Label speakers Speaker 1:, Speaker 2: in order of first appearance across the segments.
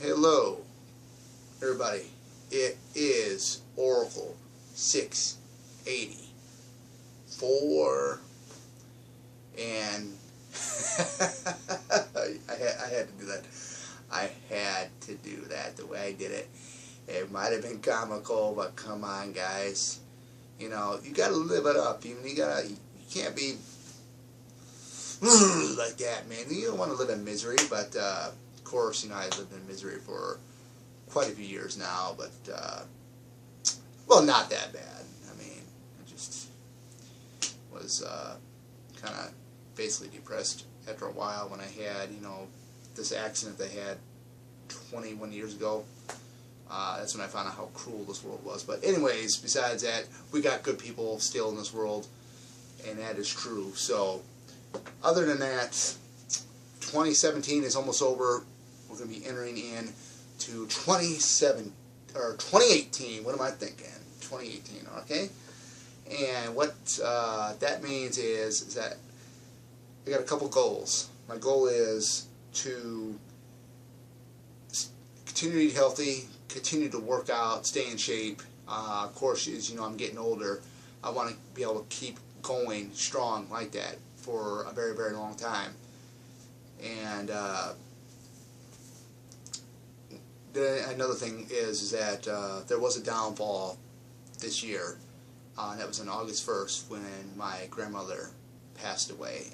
Speaker 1: Hello, everybody. It is Oracle 684, and I had to do that. I had to do that the way I did it. It might have been comical, but come on, guys. You know, you gotta live it up. You can't be like that, man. You don't want to live in misery, but of course, you know, I lived in misery for quite a few years now, but well, not that bad. I mean, I just was kind of basically depressed after a while when I had, you know, this accident I had 21 years ago. That's when I found out how cruel this world was. But anyways, besides that, we got good people still in this world, and that is true. So, other than that, 2017 is almost over. We're going to be entering in to 2018. What am I thinking? 2018, okay? And what that means is that I got a couple goals. My goal is to continue to eat healthy, continue to work out, stay in shape. Of course, as you know, I'm getting older. I want to be able to keep going strong like that for a very, very long time. And another thing is that there was a downfall this year. And that was on August 1st when my grandmother passed away.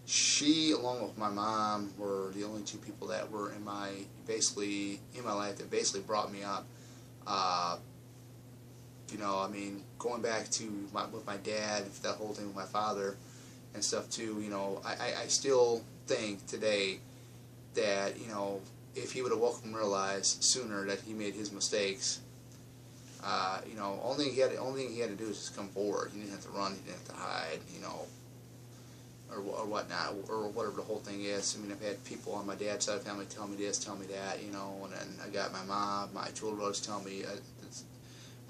Speaker 1: She, along with my mom, were the only two people that were in my life that basically brought me up. You know, I mean, going back to with my dad, that whole thing with my father and stuff too. You know, I still think today that, you know, if he would have woken and realized sooner that he made his mistakes, you know, only thing he had to do is just come forward. He didn't have to run. He didn't have to hide. You know, or whatnot, or whatever the whole thing is. I mean, I've had people on my dad's side of the family tell me this, tell me that, you know, and then I got my mom, my two older brothers tell me a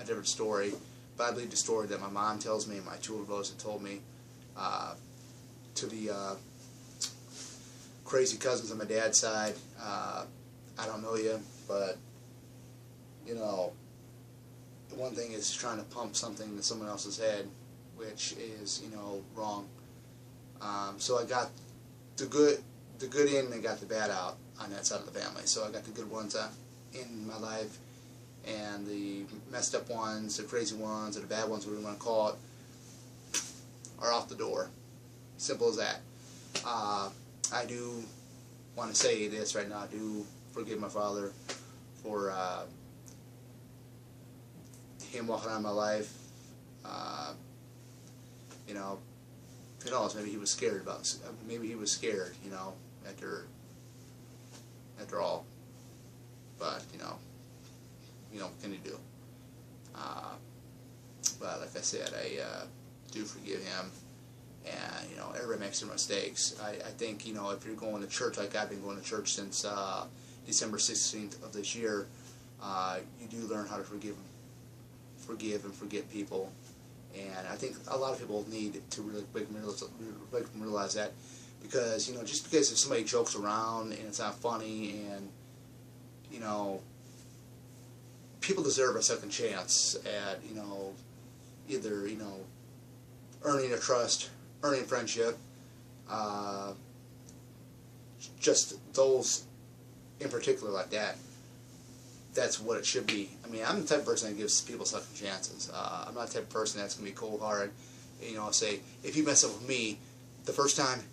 Speaker 1: different story. But I believe the story that my mom tells me and my two older brothers have told me. To the crazy cousins on my dad's side, I don't know you, but, you know, the one thing is trying to pump something in someone else's head, which is, you know, wrong. So I got the good in and I got the bad out on that side of the family. So I got the good ones in my life, and the messed up ones, the crazy ones, or the bad ones, whatever you want to call it, are off the door. Simple as that. I do want to say this right now. I do forgive my father for him walking out of my life. You know, who knows? Maybe he was scared maybe he was scared. You know, after all. But you know, what can you do? But like I said, I do forgive him. And, you know, everybody makes their mistakes. I think, you know, if you're going to church like I've been going to church since December 16th of this year, you do learn how to forgive and forget people. And I think a lot of people need to really make them realize that. Because, you know, just because if somebody jokes around and it's not funny, and, you know, people deserve a second chance at, you know, either, you know, earning a trust, earning friendship, just those in particular like that. That's what it should be. I mean, I'm the type of person that gives people second chances. I'm not the type of person that's going to be cold-hearted. You know, say, if you mess up with me the first time,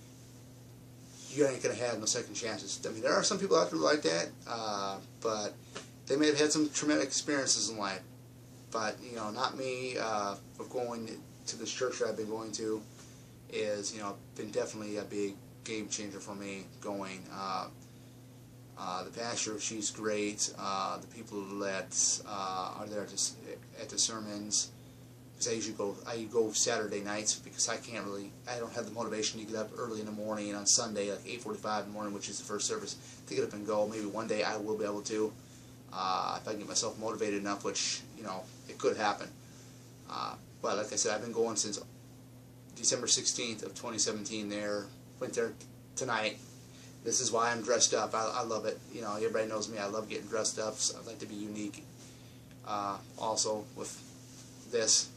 Speaker 1: you ain't going to have no second chances. I mean, there are some people out there like that, but they may have had some traumatic experiences in life. But, you know, not me. Of going to this church that I've been going to is, you know, been definitely a big game changer for me going. The pastor, she's great. The people that are there at the sermons, because I go Saturday nights because I don't have the motivation to get up early in the morning on Sunday, like 8:45 in the morning, which is the first service, to get up and go. Maybe one day I will be able to, if I can get myself motivated enough, which, you know, it could happen. But like I said, I've been going since December 16th of 2017 there. Went there tonight. This is why I'm dressed up. I love it. You know, everybody knows me. I love getting dressed up. So I like to be unique. Also with this.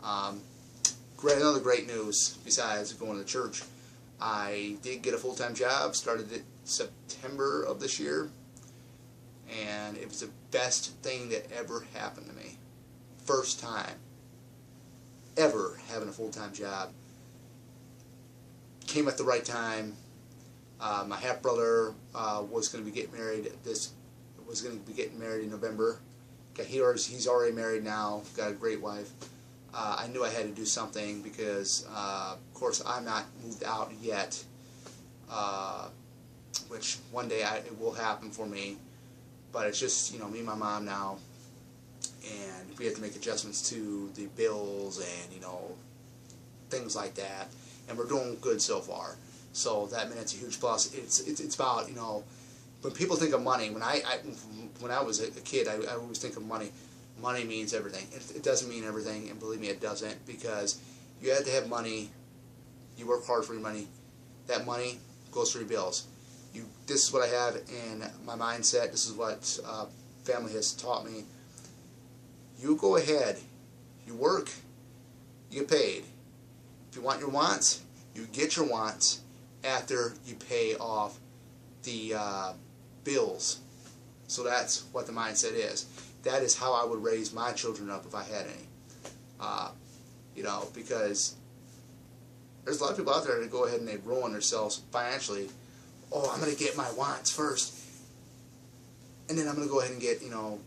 Speaker 1: Another great news besides going to church. I did get a full-time job. Started it September of this year. And it was the best thing that ever happened to me. First time ever having a full-time job. Came at the right time. My half brother was going to be getting married. Was going to be getting married in November. He's already married now. Got a great wife. I knew I had to do something because, of course, I'm not moved out yet. Which one day it will happen for me. But it's just, you know, me and my mom now, and we have to make adjustments to the bills and, you know, things like that. And we're doing good so far. So that meant it's a huge plus. It's about, you know, when people think of money, when I was a kid, I always think of money. Money means everything. It doesn't mean everything, and believe me, it doesn't, because you have to have money. You work hard for your money. That money goes for your bills. This is what I have in my mindset. This is what family has taught me. You go ahead. You work. You get paid. If you want your wants, you get your wants after you pay off the bills. So that's what the mindset is. That is how I would raise my children up if I had any. You know, because there's a lot of people out there that go ahead and they ruin themselves financially. Oh, I'm going to get my wants first, and then I'm going to go ahead and get, you know,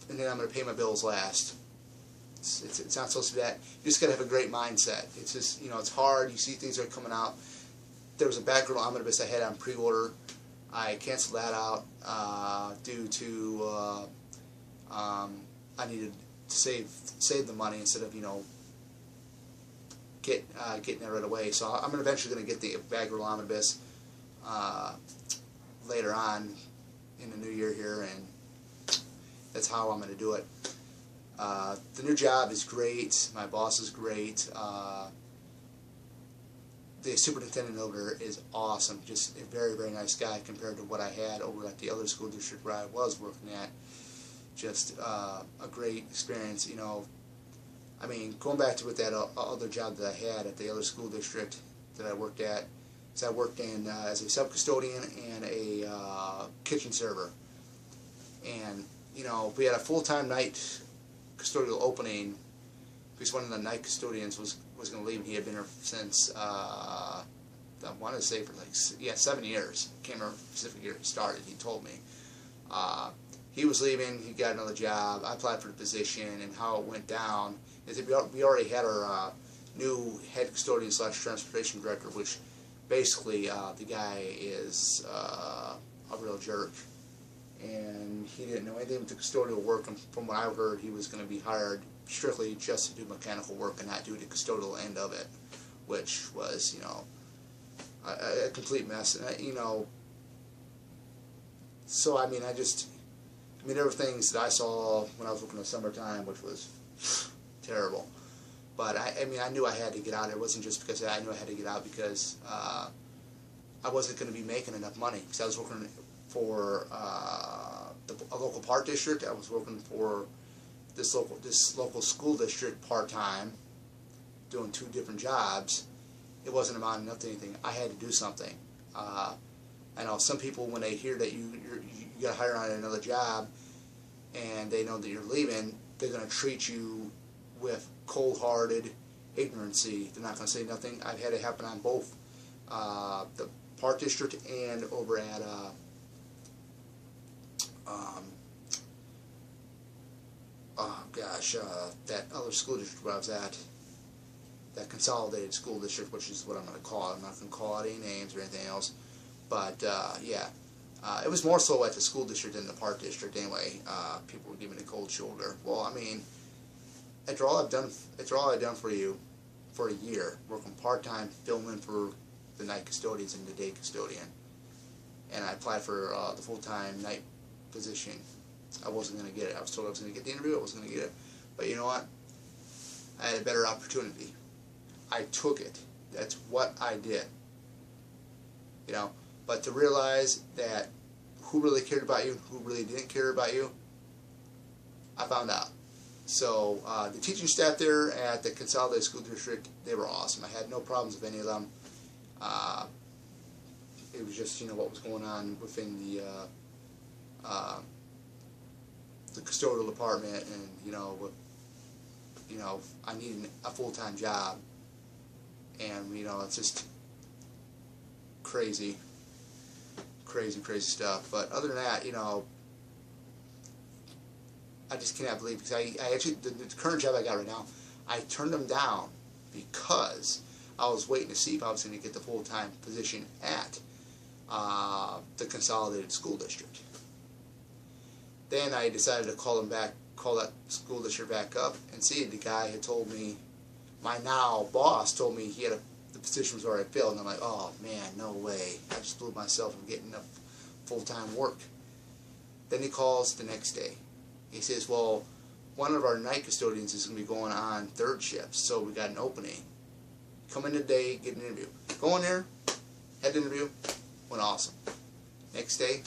Speaker 1: and then I'm going to pay my bills last. It's not supposed to be that. You just got to have a great mindset. It's just, you know, it's hard. You see things are coming out. There was a background omnibus I had on pre-order. I canceled that out due to I needed to save the money instead of, you know, getting it right away. So I'm eventually going to get the background omnibus later on in the new year here, and that's how I'm going to do it. The new job is great. My boss is great. The superintendent over there is awesome. Just a very, very nice guy compared to what I had over at the other school district where I was working at. Just a great experience, you know. I mean, going back to that other job that I had at the other school district that I worked at, so I worked in as a sub-custodian and a kitchen server. And, you know, we had a full-time night custodial opening because one of the night custodians was going to leave. He had been here since, I want to say for like, 7 years. I can't remember the specific year he started, he told me. He was leaving, he got another job. I applied for the position, and how it went down is that we already had our new head custodian / transportation director, which basically the guy is a real jerk. And he didn't know anything with the custodial work, and from what I heard, he was going to be hired strictly just to do mechanical work and not do the custodial end of it, which was, you know, a complete mess. And, you know, so I mean, there were things that I saw when I was working in the summertime, which was terrible. But I mean, I knew I had to get out. It wasn't just because I knew I had to get out because I wasn't going to be making enough money. Because I was working for a local park district. I was working for this local school district part-time, doing 2 different jobs. It wasn't amounting up to anything. I had to do something. I know some people, when they hear that you got hired on another job and they know that you're leaving, they're going to treat you with cold-hearted ignorancy. They're not going to say nothing. I've had it happen on both the park district and over at that other school district where I was at, that consolidated school district, which is what I'm going to call it. I'm not going to call it any names or anything else. But, yeah, it was more so at the school district than the park district anyway. People were giving me a cold shoulder. Well, I mean, after all I've done for you for a year, working part-time, filming for the night custodians and the day custodian. And I applied for the full-time night position. I wasn't going to get it. I was told I was going to get the interview. I wasn't going to get it. But you know what? I had a better opportunity. I took it. That's what I did. You know, But to realize that who really cared about you, who really didn't care about you, I found out. So the teaching staff there at the Consolidated School District, they were awesome. I had no problems with any of them. It was just, what was going on within the custodial department, and I needed a full-time job, and it's just crazy stuff. But other than that, I just cannot believe, because I actually, the current job I got right now, I turned them down because I was waiting to see if I was going to get the full-time position at the Consolidated School District. Then I decided to call that school district back up and see. The guy had told me, my now boss told me the position was already filled, and I'm like, oh man, no way. I just blew myself from getting enough full-time work. Then he calls the next day. He says, well, one of our night custodians is going to be going on third shift, so we got an opening. Come in today, get an interview. Go in there, had the interview, went awesome. Next day,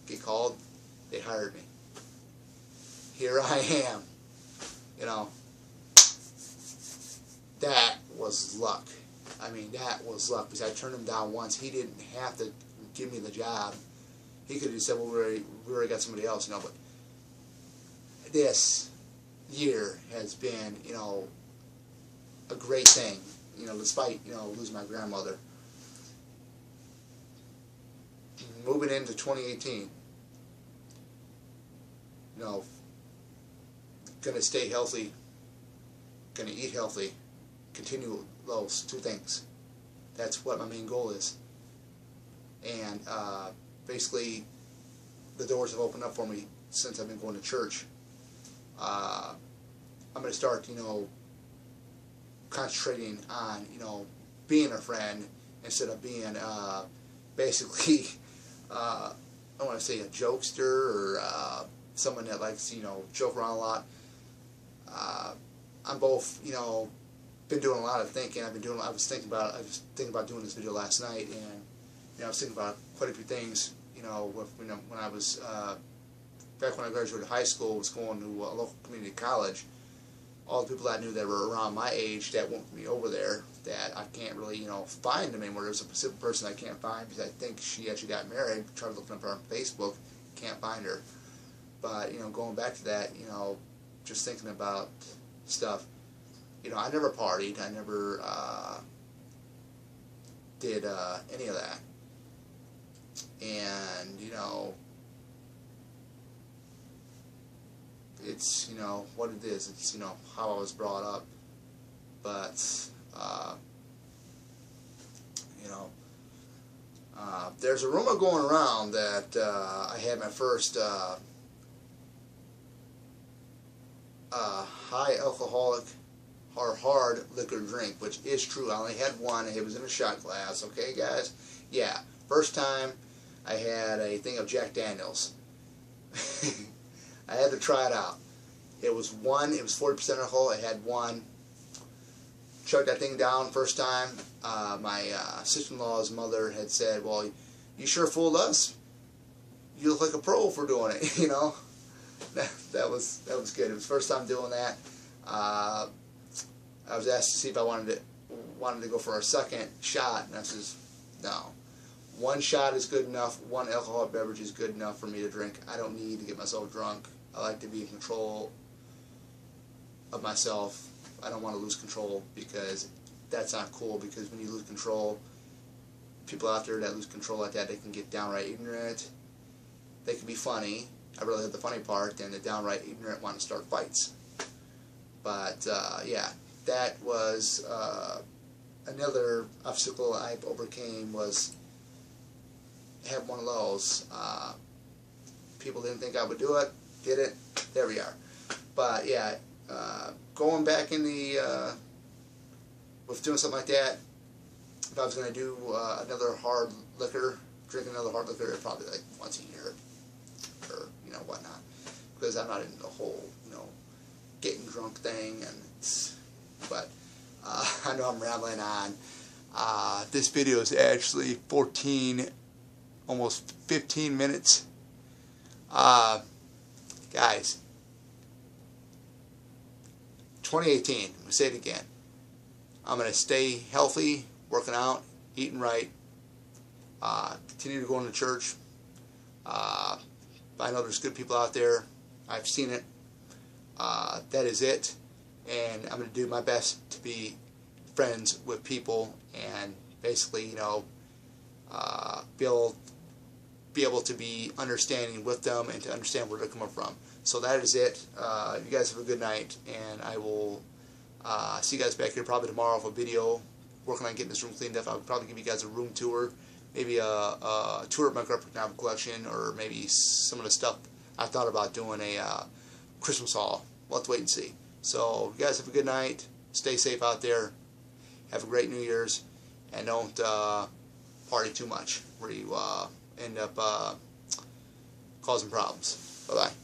Speaker 1: get called, they hired me. Here I am. That was luck. I mean, that was luck, because I turned him down once. He didn't have to give me the job. He could have just said, well, we already got somebody else, but this year has been, a great thing, despite, losing my grandmother. Moving into 2018, gonna stay healthy, gonna eat healthy, continue those two things. That's what my main goal is. And basically, the doors have opened up for me since I've been going to church. I'm going to start, concentrating on, being a friend instead of being basically, I don't want to say a jokester or someone that likes, joke around a lot. I'm both, been doing a lot of thinking. I was thinking about doing this video last night, and I was thinking about quite a few things. When I was back when I graduated high school, was going to a local community college. All the people that I knew that were around my age that went me over there, that I can't really, find them anymore. There's a specific person I can't find because I think she actually got married. Tried looking up her on Facebook, can't find her. But going back to that, just thinking about stuff. I never partied. I never did any of that. And it's what it is. It's how I was brought up. But there's a rumor going around that I had my first high alcoholic or hard liquor drink, which is true. I only had one. It was in a shot glass. Okay, guys? Yeah. First time I had a thing of Jack Daniels. I had to try it out. It was 40% alcohol. I had one. Chugged that thing down first time. My sister-in-law's mother had said, well, you sure fooled us. You look like a pro for doing it, That was good. It was the first time doing that. I was asked to see if I wanted to go for a second shot, and I says, no. One shot is good enough. One alcoholic beverage is good enough for me to drink. I don't need to get myself drunk. I like to be in control of myself. I don't want to lose control, because that's not cool, because when you lose control, people out there that lose control like that, they can get downright ignorant. They can be funny. I really like the funny part, and the downright ignorant want to start fights. But yeah, that was another obstacle I overcame, was have one of those. People didn't think I would do it, did it, there we are. But yeah, going back in the, with doing something like that, if I was going to do another hard liquor, drink another hard liquor, it'd probably like once a year, or whatnot, because I'm not into the whole getting drunk thing. But I know I'm rambling on. This video is actually 14 almost 15 minutes. Guys, 2018, I'm going to say it again. I'm going to stay healthy, working out, eating right, continue to go to church. I know there's good people out there. I've seen it. That is it. And I'm going to do my best to be friends with people and basically, you know, be able to be understanding with them and to understand where they're coming from. So that is it. You guys have a good night, and I will see you guys back here probably tomorrow with a video working on getting this room cleaned up. I'll probably give you guys a room tour, maybe a tour of my graphic novel collection, or maybe some of the stuff I thought about doing a Christmas haul. We'll have to wait and see. So you guys have a good night. Stay safe out there. Have a great New Year's, and don't party too much where you end up causing problems. Bye-bye.